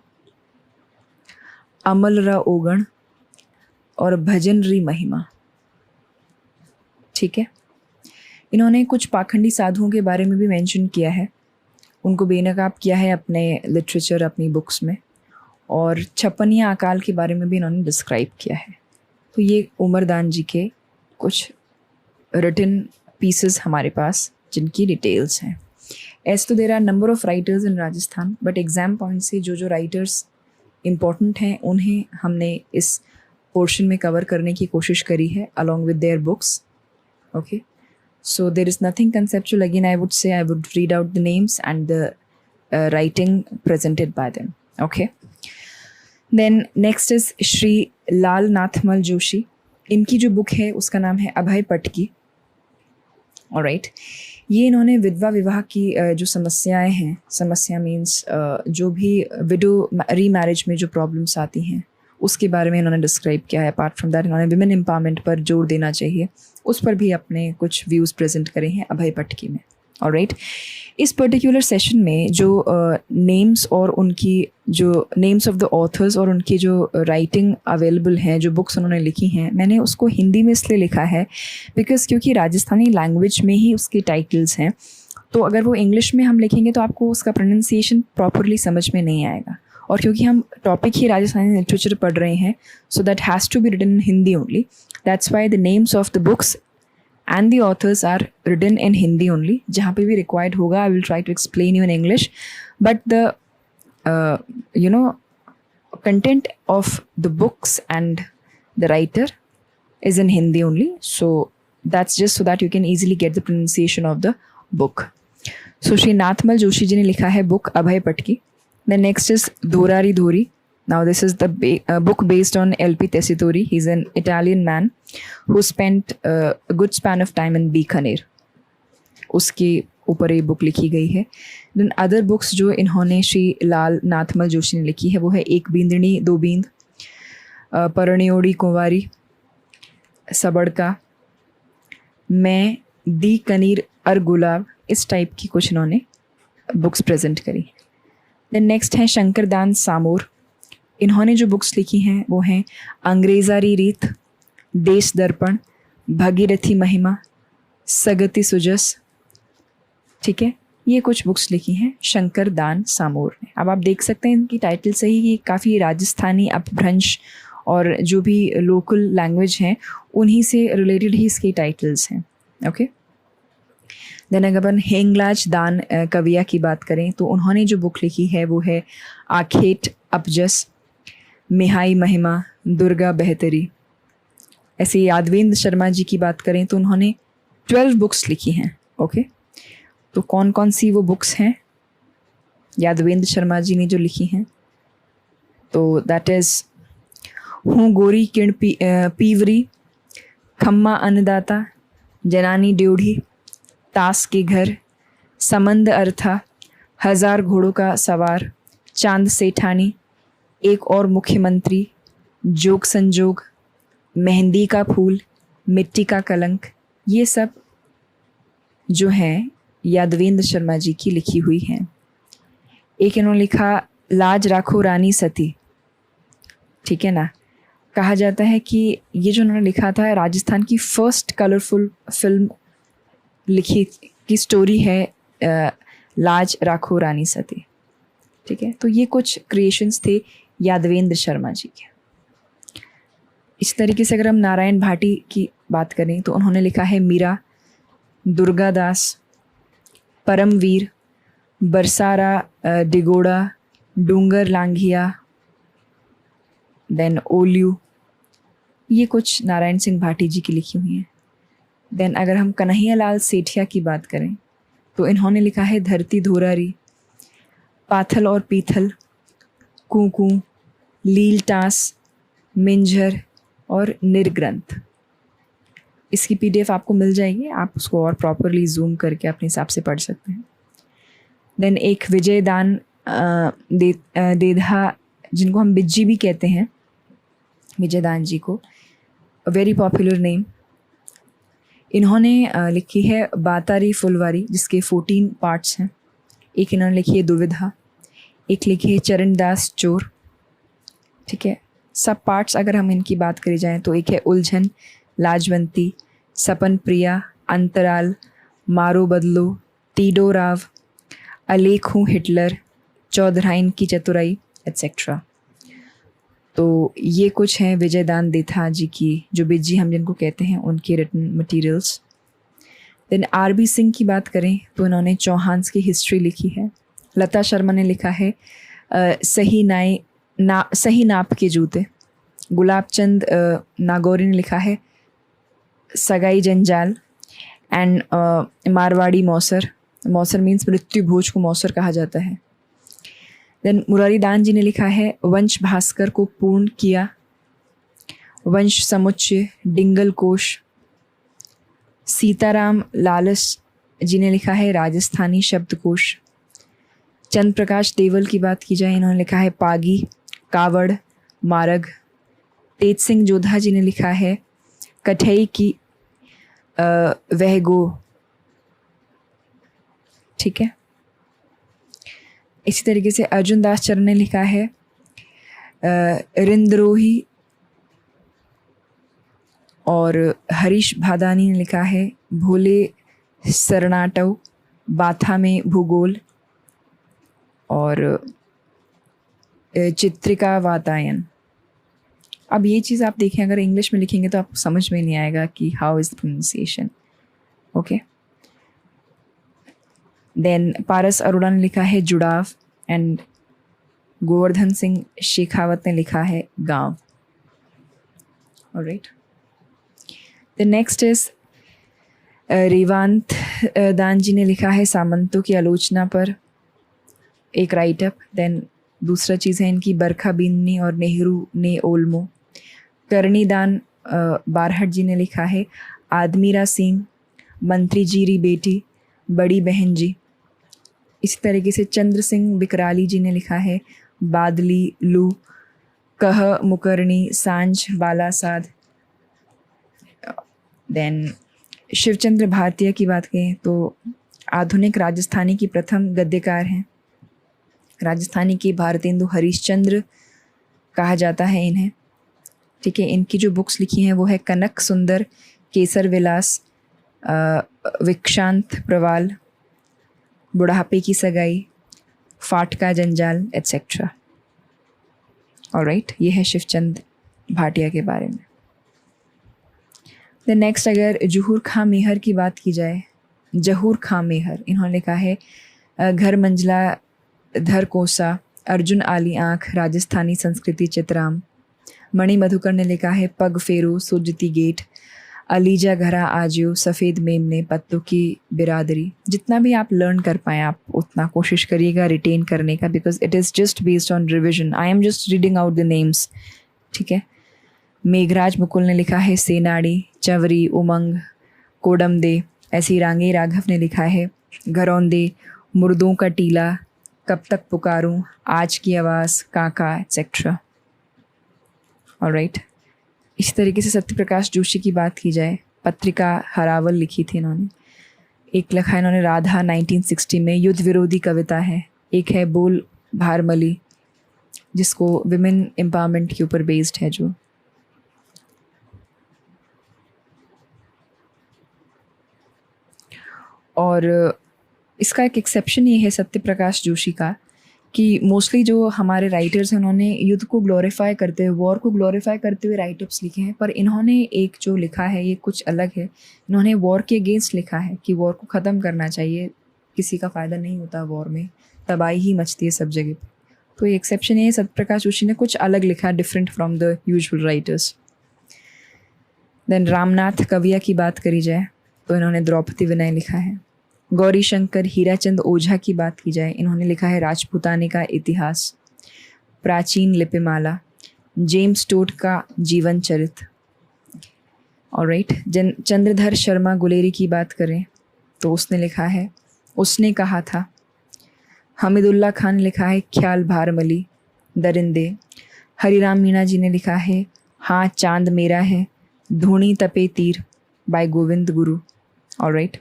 अमलरा ओगण और भजनरी महिमा. ठीक है. इन्होंने कुछ पाखंडी साधुओं के बारे में भी मेंशन किया है, उनको बेनकाब किया है अपने लिटरेचर, अपनी बुक्स में, और छप्पनिया अकाल के बारे में भी इन्होंने डिस्क्राइब किया है. तो ये उमरदान जी के कुछ रिटन पीसेस हमारे पास जिनकी डिटेल्स हैं. ऐसे तो there are number of writers in Rajasthan, but exam point से जो राइटर्स इम्पॉर्टेंट हैं उन्हें हमने इस पोर्शन में कवर करने की कोशिश करी है along with their books. Okay, so there is nothing conceptual. Again, I would say I would read out the names and the writing presented by them. Okay. Then next is Shri Lal Nathmal Joshi. इनकी जो book है उसका नाम है अभय पटकी. Alright. ये इन्होंने विधवा विवाह की जो समस्याएं हैं, समस्या मीन्स जो भी विडो रीमैरिज में जो प्रॉब्लम्स आती हैं उसके बारे में इन्होंने डिस्क्राइब किया है. अपार्ट फ्रॉम दैट इन्होंने विमेन एम्पावरमेंट पर जोर देना चाहिए, उस पर भी अपने कुछ व्यूज़ प्रेजेंट करे हैं अभय पटकी में. ऑलराइट. इस पर्टिकुलर सेशन में जो नेम्स और उनकी जो नेम्स ऑफ द ऑथर्स और उनकी जो राइटिंग अवेलेबल हैं, जो बुक्स उन्होंने लिखी हैं, मैंने उसको हिंदी में इसलिए लिखा है बिकॉज क्योंकि राजस्थानी लैंग्वेज में ही उसके टाइटल्स हैं. तो अगर वो इंग्लिश में हम लिखेंगे तो आपको उसका प्रोनाउंसिएशन प्रॉपरली समझ में नहीं आएगा. और क्योंकि हम टॉपिक ही राजस्थानी लिटरेचर पढ़ रहे हैं, so that has to be written in Hindi only. That's why the names of the books and the authors are written in Hindi only. जहाँ पे भी रिक्वायर्ड होगा I will try to explain you in English, but the content of the books and the writer is in Hindi only. So that's just so that you can easily get the pronunciation of the book. So Shri Nathmal Joshi ji ने लिखा है book अभय पटकी. Then next is Dhorari Dhori. Now this is the book based on L.P. Tessitori. He's an Italian man who spent a good span of time in Bikaner. उसके ऊपर ये book लिखी गई है. Then other books जो इन्होंने श्री लाल नाथमल जोशी ने लिखी है वो है एक बींदनी दो बींद, परण्योड़ी कुंवारी, सबड़का, मैं, दी कनीर अर गुलाब, इस टाइप की कुछ इन्होंने बुक्स प्रेजेंट करी. देन नेक्स्ट है शंकरदान सामोर. इन्होंने जो बुक्स लिखी हैं वो हैं अंग्रेज़ारी रीत, देश दर्पण, भागीरथी महिमा, सगति सुजस. ठीक है, ये कुछ बुक्स लिखी हैं शंकरदान सामोर ने. अब आप देख सकते हैं इनकी टाइटल से ही कि काफ़ी राजस्थानी अपभ्रंश और जो भी लोकल लैंग्वेज हैं उन्हीं से रिलेटेड ही इसकी टाइटल्स हैं. ओके. देन अगर अपन हेंगलाज दान कविया की बात करें तो उन्होंने जो बुक लिखी है वो है आखेट अपजस, मिहाई महिमा, दुर्गा बेहतरी. ऐसे यादवेंद्र शर्मा जी की बात करें तो उन्होंने 12 बुक्स लिखी हैं. ओके. तो कौन कौन सी वो बुक्स हैं यादवेंद्र शर्मा जी ने जो लिखी हैं? तो दैट इज़ हूँ गोरी किण पीवरी, खम्मा अन्नदाता, जनानी ड्योढ़ी, ताश के घर, समंद अर्था, हजार घोड़ों का सवार, चांद सेठानी, एक और मुख्यमंत्री, जोग संजोग, मेहंदी का फूल, मिट्टी का कलंक. ये सब जो हैं यादवेंद्र शर्मा जी की लिखी हुई हैं. एक इन्होंने लिखा लाज राखो रानी सती. ठीक है ना. कहा जाता है कि ये जो उन्होंने लिखा था राजस्थान की फर्स्ट कलरफुल फिल्म लिखी की स्टोरी है लाज राखो रानी सती. ठीक है. तो ये कुछ क्रिएशंस थे यादवेंद्र शर्मा जी के. इस तरीके से अगर हम नारायण भाटी की बात करें तो उन्होंने लिखा है मीरा, दुर्गादास, परमवीर, बरसारा डिगोड़ा, डूंगर लांघिया, देन ओल्यू. ये कुछ नारायण सिंह भाटी जी की लिखी हुई हैं. देन अगर हम कन्हैया लाल सेठिया की बात करें तो इन्होंने लिखा है धरती धोरारी, पाथल और पीथल, कूकू, लील टास, मिंझर और निर्ग्रंथ. इसकी PDF आपको मिल जाएगी, आप उसको और प्रॉपरली जूम करके अपने हिसाब से पढ़ सकते हैं। देन एक विजयदान देधा, जिनको हम बिज्जी भी कहते हैं, विजयदान जी को, वेरी पॉपुलर नेम। इन्होंने लिखी है बातारी फुलवारी, जिसके 14 पार्ट्स हैं। एक इन्होंने लिखी है दुविधा, एक लिखी है चरणदास चोर, ठीक है। सब पार्ट्स अगर हम इनकी बात करी जाएं तो एक है उलझन, लाजवंती, सपन प्रिया, अंतराल, मारो बदलो, तीडो राव, अलेख हूँ हिटलर, चौधराइन की चतुराई, एट्सेट्रा। तो ये कुछ हैं विजयदान देथा जी की, जो बिज्जी हम जिनको कहते हैं, उनके written materials. Then RB Singh की बात करें तो इन्होंने चौहान्स की हिस्ट्री लिखी है। लता शर्मा ने लिखा है सही नाप के जूते। गुलाब चंद नागौरी ने लिखा है सगाई जंजाल एंड मारवाड़ी मौसर। मौसर मीन्स मृत्यु भोज को मौसर कहा जाता है। देन मुरारी दान जी ने लिखा है वंश भास्कर को पूर्ण किया, वंश समुच्चय, डिंगल कोश। सीताराम लालस जी ने लिखा है राजस्थानी शब्दकोश। चंद्र प्रकाश देवल की बात की जाए, इन्होंने लिखा है पागी, कावड़, मारग। तेज सिंह जोधा जी ने लिखा है कठई की वहगो, ठीक है। इसी तरीके से अर्जुन दास चरण ने लिखा है रिंद्रोही, और हरीश भादानी ने लिखा है भोले सरनाटव, बाथा में भूगोल, और चित्रिका वातायन। अब ये चीज़ आप देखें, अगर इंग्लिश में लिखेंगे तो आपको समझ में नहीं आएगा कि how is the pronunciation, okay. Then Paras Arora ने लिखा है जुड़ाव, एंड गोवर्धन सिंह शेखावत ने लिखा है गांव। ऑलराइट, द नेक्स्ट इज रेवांत दान जी ने लिखा है सामंतों की आलोचना पर एक राइटअप। देन दूसरा चीज़ है इनकी बरखा बीननी और नेहरू ने ओल्मो। करणी दान बारहट जी ने लिखा है आदमीरा सिंह, मंत्री जी री बेटी, बड़ी बहन जी। इसी तरीके से चंद्र सिंह बिकराली जी ने लिखा है बादली लू, कह मुकरणी, सांझ बालासाद। देन शिवचंद्र भारतीय की बात करें तो आधुनिक राजस्थानी की प्रथम गद्यकार हैं। राजस्थानी के भारतेंदु हरिश्चंद्र कहा जाता है इन्हें, ठीक है। इनकी जो बुक्स लिखी हैं वो है कनक सुंदर, केसर विलास, विक्षांत प्रवाल, बुढ़ापे की सगाई, फाटका जंजाल, एट्सेट्रा। ऑलराइट, ये है शिवचंद भाटिया के बारे में। द नेक्स्ट अगर जहूर खां मेहर की बात की जाए, जहूर खां मेहर, इन्होंने लिखा है घर मंजला धर कोसा, अर्जुन आली आँख, राजस्थानी संस्कृति चित्राम। मणि मधुकर ने लिखा है पग फेरो, सुजती गेट, अलीजा घरा आजियो, सफ़ेद मेमने, पत्तों की बिरादरी। जितना भी आप लर्न कर पाएँ आप उतना कोशिश करिएगा रिटेन करने का, because it is just based on revision. I am just reading out the names, ठीक है। मेघराज मुकुल ने लिखा है सेनाड़ी, चवरी, उमंग, कोडमदे। ऐसी रांगे राघव ने लिखा है घरौंदे, मुर्दों का टीला, कब तक पुकारूं, आज की आवाज़, काका, एट्सेट्रा। ऑलराइट, इसी तरीके से सत्यप्रकाश जोशी की बात की जाए, पत्रिका हरावल लिखी थी इन्होंने। एक लिखा इन्होंने राधा 1960 में, युद्ध विरोधी कविता है। एक है बोल भारमली, जिसको विमेन एम्पावरमेंट के ऊपर बेस्ड है जो। और इसका एक एक्सेप्शन ये है सत्यप्रकाश जोशी का कि मोस्टली जो हमारे राइटर्स हैं उन्होंने युद्ध को ग्लोरीफाई करते हुए, वॉर को ग्लोरीफाई करते हुए राइटअप्स लिखे हैं, पर इन्होंने एक जो लिखा है ये कुछ अलग है। इन्होंने वॉर के अगेंस्ट लिखा है कि वॉर को ख़त्म करना चाहिए, किसी का फ़ायदा नहीं होता वॉर में, तबाही ही मचती है सब जगह पे। तो ये एक्सेप्शन है, सत्यप्रकाश जोशी ने कुछ अलग लिखा, different from the usual writers. Then Ramnath Kaviya की बात करी जाए तो इन्होंने द्रौपदी विनय लिखा है। गौरी शंकर हीराचंद ओझा की बात की जाए, इन्होंने लिखा है राजपूताने का इतिहास, प्राचीन लिपिमाला, जेम्स टोड का जीवन चरित्र। ऑलराइट, चंद्रधर शर्मा गुलेरी की बात करें तो उसने लिखा है उसने कहा था। हमीदुल्लाह खान ने लिखा है ख्याल भारमली दरिंदे। हरिराम मीणा जी ने लिखा है हाँ चांद मेरा है धूणी तपे तीर bye Govind Guru. Alright,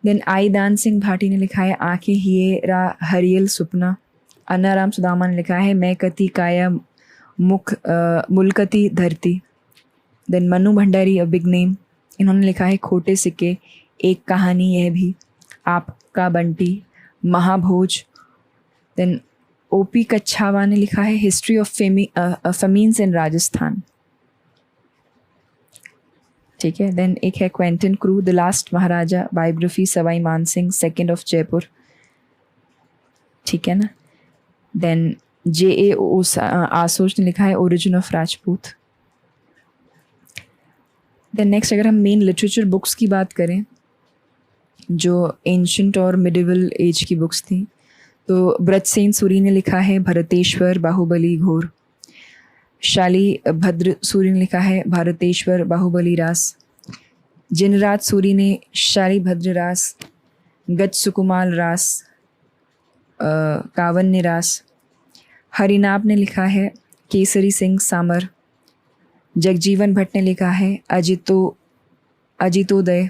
then I दान सिंह भाटी ने लिखा है आंखें हियरा हरियल सुपना। अन्नाराम सुदामा ने लिखा है मैं कति काया मुलकती धरती। Then Mannu Bhandari a big name, इन्होंने लिखा है खोटे सिक्के एक कहानी यह भी, आपका बंटी, महाभोज। देन ओपी कच्छावा ने लिखा है हिस्ट्री ऑफ फेमीन्स इन राजस्थान। ठीक है, देन एक है Quentin crew the last Maharaja biography Sawai मान सिंह सेकेंड ऑफ जयपुर। ठीक है ना। Then J.A. आसोच ने लिखा है origin of Rajput. Then next अगर हम मेन लिटरेचर बुक्स की बात करें जो एंशंट और मिडिवल एज की बुक्स थी, तो ब्रजसेन सूरी ने लिखा है भरतेश्वर बाहुबली घोर। शाली भद्र सूरी ने लिखा है भारतेश्वर बाहुबली रास। जिनराज सूरी ने शाली भद्र रास, गज सुकुमाल रास, कावन्य रास। हरिनाब ने लिखा है केसरी सिंह सामर। जगजीवन भट्ट ने लिखा है अजितोदय।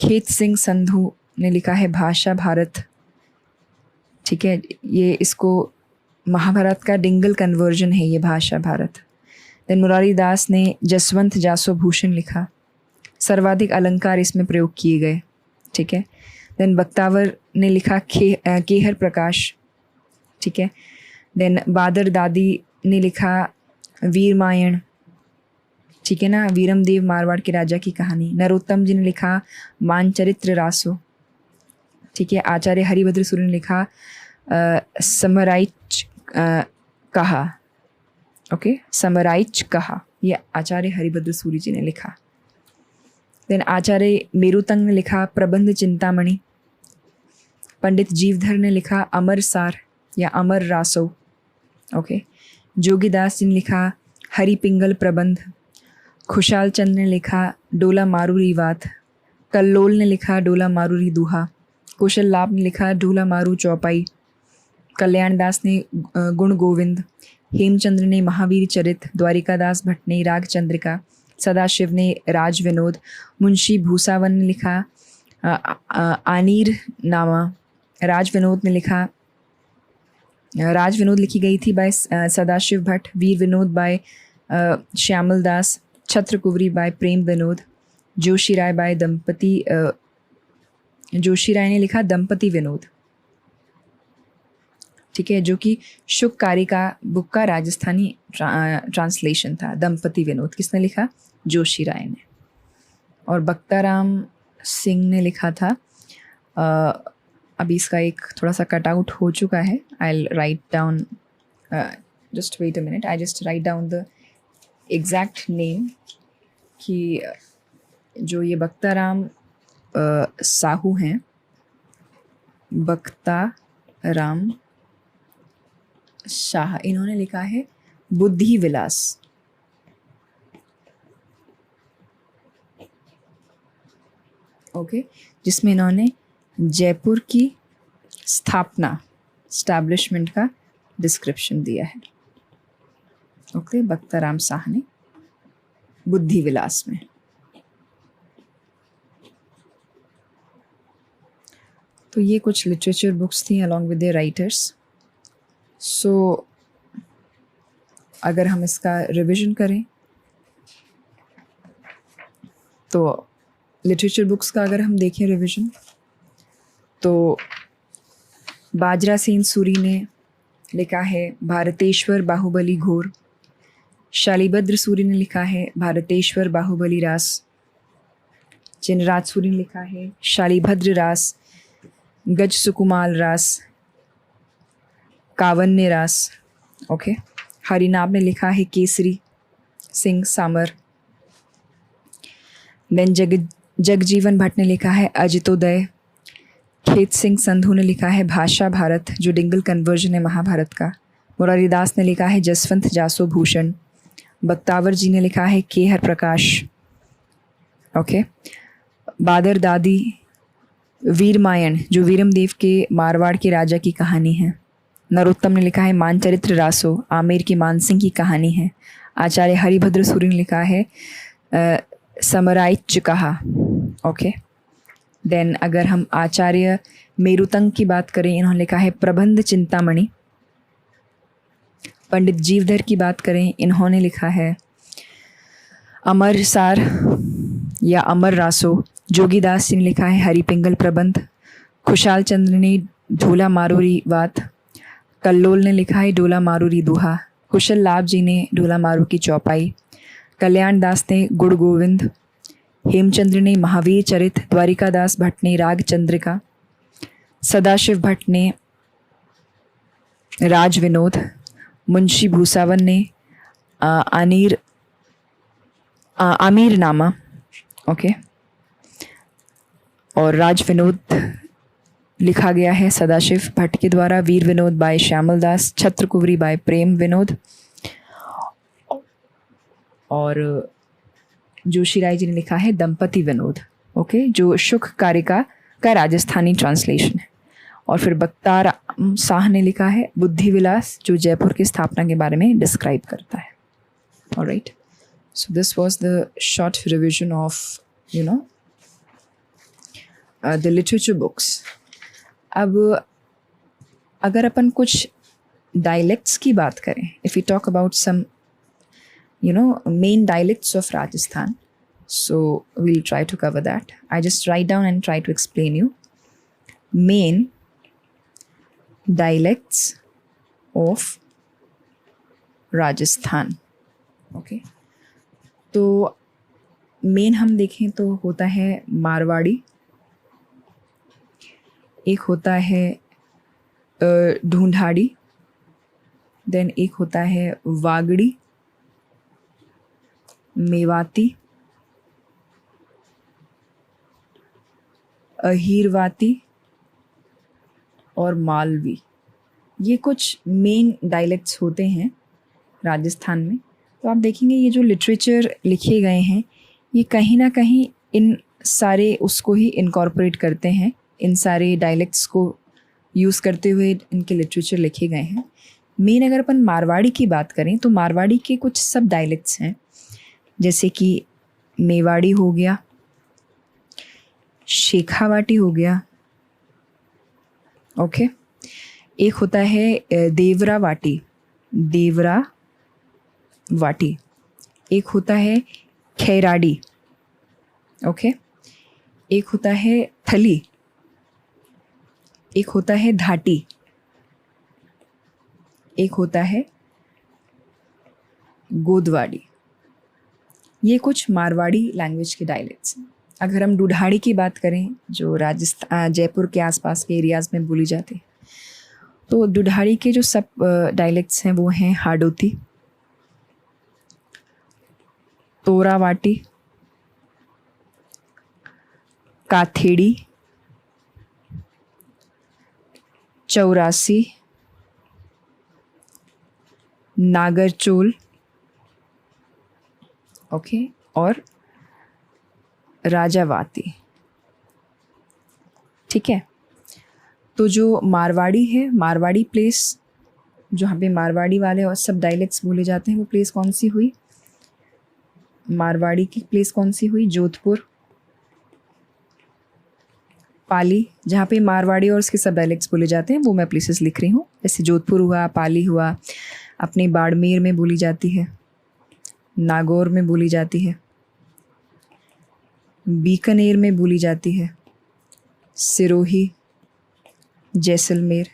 खेत सिंह संधू ने लिखा है भाषा भारत। ठीक है, ये इसको महाभारत का डिंगल कन्वर्जन है ये भाषा भारत। देन मुरारी दास ने जसवंत जासो भूषण लिखा, सर्वाधिक अलंकार इसमें प्रयोग किए गए। ठीक है, देन बख्तावर ने लिखा केहर प्रकाश। ठीक है, देन बादर दादी ने लिखा वीरमायण। ठीक है ना, वीरमदेव मारवाड़ के राजा की कहानी। नरोत्तम जी ने लिखा मानचरित्र रासो। ठीक है, आचार्य हरिभद्र सूरी ने लिखा समराइच कहा। ओके, समराइच कहा, ये आचार्य हरिभद्र सूरी जी ने लिखा। देन आचार्य मेरुतंग ने लिखा प्रबंध चिंतामणि। पंडित जीवधर ने लिखा अमर सार या अमर रासो। ओके, जोगीदास जी ने लिखा हरि पिंगल प्रबंध। खुशाल चंद ने लिखा डोला मारूरी वात। कल्लोल ने लिखा डोला मारूरी दूहा। कुशल लाभ ने लिखा डोला मारू चौपाई। कल्याण दास ने गुण गोविंद। हेमचंद्र ने महावीर चरित। द्वारिकादास भट्ट ने राग चंद्रिका। सदाशिव ने राज विनोद। मुंशी भूसावन ने लिखा आनीर नामा। राज विनोद ने लिखा राज विनोद लिखी गई थी बाय सदाशिव भट्ट। वीर विनोद बाय श्यामल दास। छत्र कुंवरी बाय प्रेम विनोद। जोशी राय बाय जोशी राय ने लिखा दंपति विनोद। ठीक है, जो कि शुक कारिका बुक का राजस्थानी ट्रांसलेशन था। दंपति विनोद किसने लिखा? जोशी राय ने। और बख्ताराम सिंह ने लिखा था अभी इसका एक थोड़ा सा कट आउट हो चुका है। I write down, just wait a minute, I just write down the exact name कि जो ये बख्ताराम साहू हैं, बख्ताराम शाह, इन्होंने लिखा है बुद्धि विलास। ओके, जिसमें इन्होंने जयपुर की स्थापना, स्टैब्लिशमेंट का डिस्क्रिप्शन दिया है। ओके, बख्ताराम शाह ने बुद्धि विलास में। तो ये कुछ लिटरेचर बुक्स थी अलॉन्ग विद द राइटर्स। सो अगर हम इसका रिवीजन करें तो लिटरेचर बुक्स का अगर हम देखें रिवीजन, तो बाजरा सेन सूरी ने लिखा है भारतेश्वर बाहुबली घोर। शालीभद्र सूरी ने लिखा है भारतेश्वर बाहुबली रास। जिनराज सूरी ने लिखा है शालीभद्र रास, गज सुकुमाल रास, कावन्य रास। ओके, हरिनाब ने लिखा है केसरी सिंह सामर। देन जगजीवन भट्ट ने लिखा है अजितोदय। खेत सिंह संधू ने लिखा है भाषा भारत, जो डिंगल कन्वर्जन है महाभारत का। मुरारी दास ने लिखा है जसवंत जासो भूषण। बख्तावर जी ने लिखा है केहर प्रकाश। ओके, बादर दादी वीरमायण, जो वीरमदेव के मारवाड़ के राजा की कहानी है। नरोत्तम ने लिखा है मानचरित्र रासो, आमेर की मानसिंह की कहानी है। आचार्य हरिभद्र सूरी ने लिखा है समराइच कहा। ओके, देन अगर हम आचार्य मेरुतंग की बात करें, इन्होंने लिखा है प्रबंध चिंतामणि। पंडित जीवधर की बात करें, इन्होंने लिखा है अमर सार या अमर रासो। जोगीदास जी ने लिखा है हरिपिंगल प्रबंध। खुशाल चंद्र ने ढोला मारूरी वात। कल्लोल ने लिखा है डोला मारूरी दुहा। कुशल लाभ जी ने ढोला मारू की चौपाई। कल्याण दास ने गुड़ गोविंद। हेमचंद्र ने महावीर चरित। द्वारिका दास भट्ट ने राग चंद्रिका। सदाशिव भट्ट ने राज विनोद। मुंशी भूसावन ने आमीर नामा। ओके, और राज विनोद लिखा गया है सदाशिव भट्ट के द्वारा। वीर विनोद बाय श्यामल दास। छत्र कुंवरी बाय प्रेम विनोद। और जोशी राय जी ने लिखा है दंपति विनोद। ओके, जो शुक कारिका का राजस्थानी ट्रांसलेशन है। और फिर बख्तार शाह ने लिखा है बुद्धि विलास, जो जयपुर की स्थापना के बारे में डिस्क्राइब करता है। Alright, so this was the short revision of the literature books. अब अगर अपन कुछ डायलेक्ट्स की बात करें, if you talk about some main dialects of Rajasthan, so we'll try to cover that. I just write down and try to explain you main dialects of Rajasthan. Okay, तो main हम देखें तो होता है मारवाड़ी, एक होता है ढूंढाड़ी, देन एक होता है वागड़ी, मेवाती, अहीरवाती और मालवी। ये कुछ मेन डायलेक्ट्स होते हैं राजस्थान में। तो आप देखेंगे ये जो लिटरेचर लिखे गए हैं, ये कहीं ना कहीं इन सारे उसको ही इनकॉर्पोरेट करते हैं। इन सारे डायलेक्ट्स को यूज़ करते हुए इनके लिटरेचर लिखे गए हैं। मेन अगर अपन मारवाड़ी की बात करें तो मारवाड़ी के कुछ सब डायलेक्ट्स हैं, जैसे कि मेवाड़ी हो गया, शेखावाटी हो गया। ओके, एक होता है देवरा वाटी, देवरा वाटी। एक होता है खैराड़ी। ओके, एक होता है थली, एक होता है धाटी, एक होता है गोदवाड़ी। ये कुछ मारवाड़ी लैंग्वेज के डायलेक्ट्स हैं। अगर हम ढूंढाड़ी की बात करें, जो राजस्थान जयपुर के आसपास के एरियाज़ में बोली जाती है, तो ढूंढाड़ी के जो सब डायलेक्ट्स हैं वो हैं हाडोती, तोरावाटी, काथेड़ी, चौरासी, नागरचोल। ओके, और राजावाती। ठीक है, तो जो मारवाड़ी है, मारवाड़ी प्लेस जहाँ पे मारवाड़ी वाले और सब डायलेक्ट्स बोले जाते हैं, वो प्लेस कौन सी हुई? मारवाड़ी की प्लेस कौन सी हुई? जोधपुर। पाली, जहाँ पे मारवाड़ी और उसके सब डायलेक्ट्स बोले जाते हैं, वो मैं प्लेसेस लिख रही हूँ। जैसे जोधपुर हुआ, पाली हुआ, अपने बाड़मेर में बोली जाती है, नागौर में बोली जाती है, बीकानेर में बोली जाती है, सिरोही, जैसलमेर,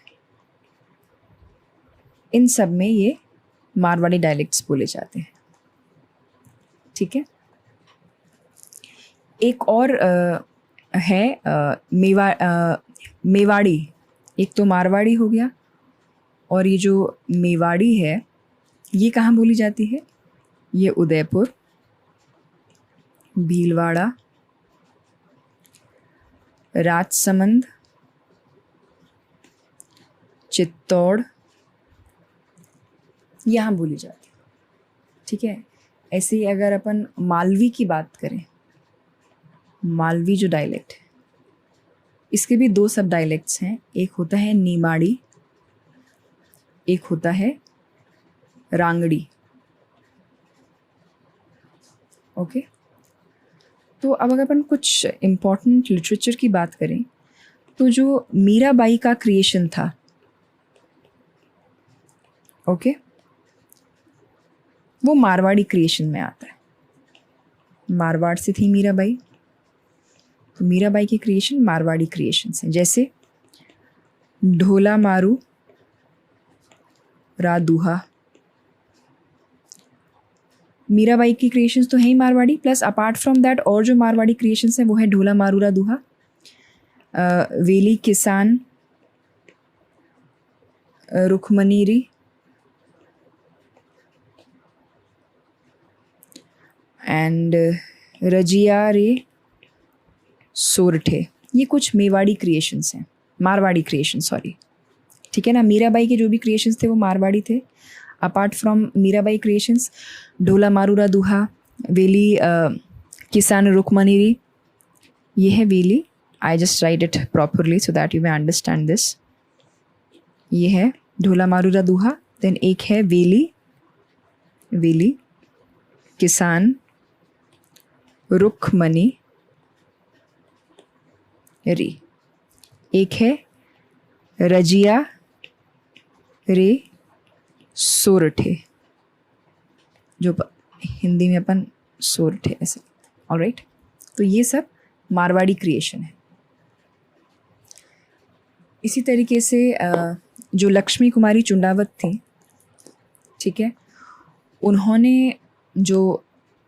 इन सब में ये मारवाड़ी डायलेक्ट्स बोले जाते हैं। ठीक है, एक और है मेवाड़ी। एक तो मारवाड़ी हो गया, और ये जो मेवाड़ी है ये कहाँ बोली जाती है? ये उदयपुर, भीलवाड़ा, राजसमंद, चित्तौड़, यहाँ बोली जाती है। ठीक है, ऐसे ही अगर अपन मालवी की बात करें, मालवी जो डायलेक्ट है, इसके भी दो सब डायलेक्ट्स हैं। एक होता है नीमाड़ी, एक होता है रांगड़ी। ओके, तो अब अगर अपन कुछ इम्पोर्टेंट लिटरेचर की बात करें, तो जो मीराबाई का क्रिएशन था, ओके, वो मारवाड़ी क्रिएशन में आता है। मारवाड़ से थी मीराबाई, तो मीराबाई की क्रिएशन मारवाड़ी क्रिएशन से, जैसे ढोला मारू रा दूहा। मीराबाई की क्रिएशंस तो है ही Marwari, plus apart from that और जो मारवाड़ी क्रिएशंस हैं वो है ढोला मारू रा दूहा, वेली किसान, रुखमनीरी, एंड रजिया रे सोरठे। ये कुछ मेवाड़ी क्रिएशंस हैं, मारवाड़ी क्रिएशन, सॉरी, ठीक है ना। मीराबाई के जो भी क्रिएशंस थे वो मारवाड़ी थे। Apart from Mirabai creations, Dhola Marura Duha, Veli Kisan Rukmaniri, ये है Veli. I just write it properly so that you may understand this. ये है ढोला मारूरा दूहा। देन एक है वेली, वेली किसान रुक्मनी री। एक है रजिया रे सोरठे, जो हिंदी में अपन सोरठे ऐसे, ऑलराइट। तो ये सब मारवाड़ी क्रिएशन है। इसी तरीके से जो लक्ष्मी कुमारी चुंडावत थी, ठीक है, उन्होंने जो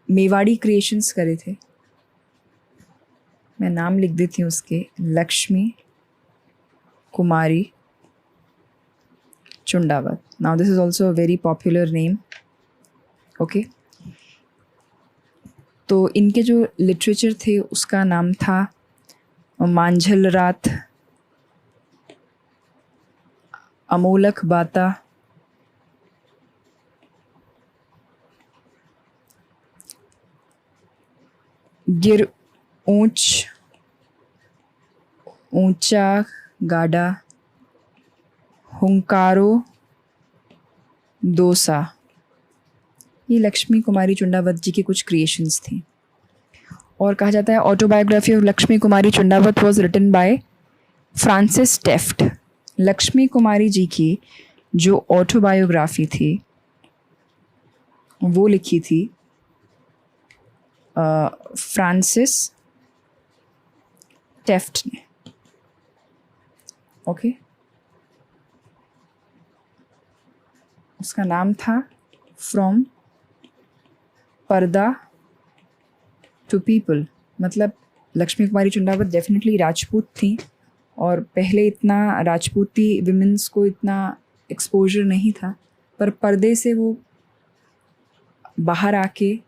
मेवाड़ी क्रिएशंस करे थे, मैं नाम लिख देती हूँ उसके, Lakshmi Kumari Chundawat. Now this is also a very popular name, okay. तो इनके जो लिटरेचर थे उसका नाम था मांझल रात, अमोलक बाता, गिर ऊंच ऊंचा गाड़ा, हुंकारो दोसा। ये लक्ष्मी कुमारी चुंडावत जी की कुछ क्रिएशंस थी। और कहा जाता है autobiography of Lakshmi Kumari Chundawat was written by Francis Taft. Lakshmi Kumari ji की जो ऑटोबायोग्राफी थी वो लिखी थी फ्रांसिस टेफ्ट ने, ओके। उसका नाम था फ्रॉम पर्दा टू पीपल। मतलब लक्ष्मी कुमारी चुंडावत डेफिनेटली राजपूत थी, और पहले इतना राजपूती विमेंस को इतना एक्सपोजर नहीं था, पर पर्दे से वो बाहर आके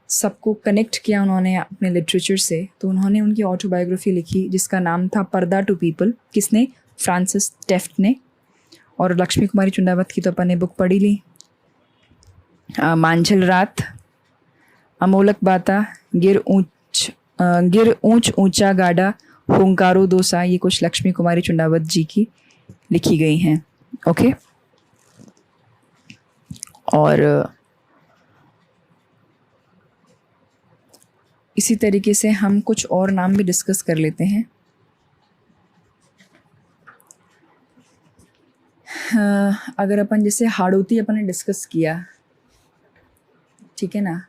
सबको कनेक्ट किया उन्होंने अपने लिटरेचर से। तो उन्होंने उनकी ऑटोबायोग्राफी लिखी जिसका नाम था पर्दा टू पीपल। किसने? फ्रांसिस टेफ्ट ने। और लक्ष्मी कुमारी चुंडावत की तो अपन ने बुक पढ़ी ली, मांझल रात, अमोलक बाता, गिर ऊंच ऊंचा गाड़ा, हुंकारो दोसा। ये कुछ लक्ष्मी कुमारी चुंडावत जी की लिखी गई हैं, ओके। और इसी तरीके से हम कुछ और नाम भी डिस्कस कर लेते हैं। अगर अपन जैसे हाड़ौती अपन ने डिस्कस किया, ठीक है ना,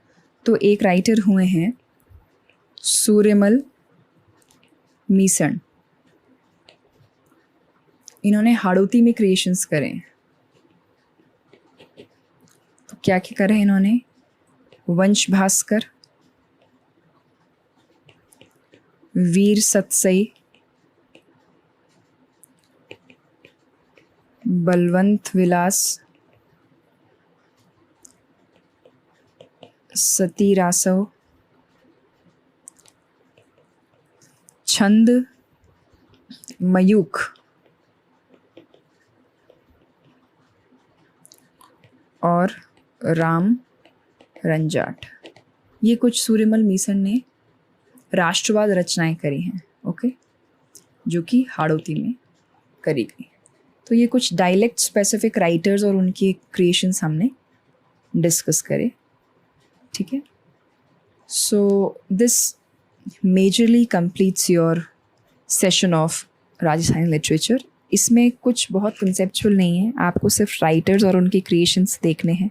तो एक राइटर हुए हैं सूर्यमल मीसण। इन्होंने हाड़ौती में क्रिएशंस करे। तो क्या क्या करे इन्होंने? वंश भास्कर, वीर सतसई, बलवंत विलास, सती रासव, छंद मयूख और राम रंजाट। ये कुछ सूर्यमल मीसन ने राष्ट्रवाद रचनाएं करी हैं, ओके, जो कि हाड़ौती में करी गई। तो ये कुछ डायलेक्ट स्पेसिफिक राइटर्स और उनकी क्रिएशंस हमने डिस्कस करे, ठीक है। So this majorly completes your session of Rajasthani literature. इसमें कुछ बहुत कंसेप्चुअल नहीं है, आपको सिर्फ राइटर्स और उनके क्रिएशंस देखने हैं।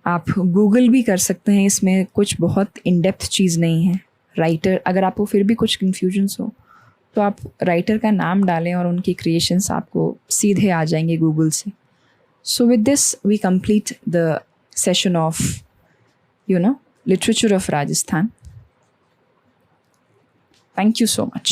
आप गूगल भी कर सकते हैं, इसमें कुछ बहुत इन डेप्थ चीज़ नहीं है। राइटर, अगर आपको फिर भी कुछ कन्फ्यूजन्स हो तो आप राइटर का नाम डालें और उनकी क्रिएशंस आपको सीधे आ जाएंगे गूगल से। So with this we complete the session of literature of Rajasthan. Thank you so much.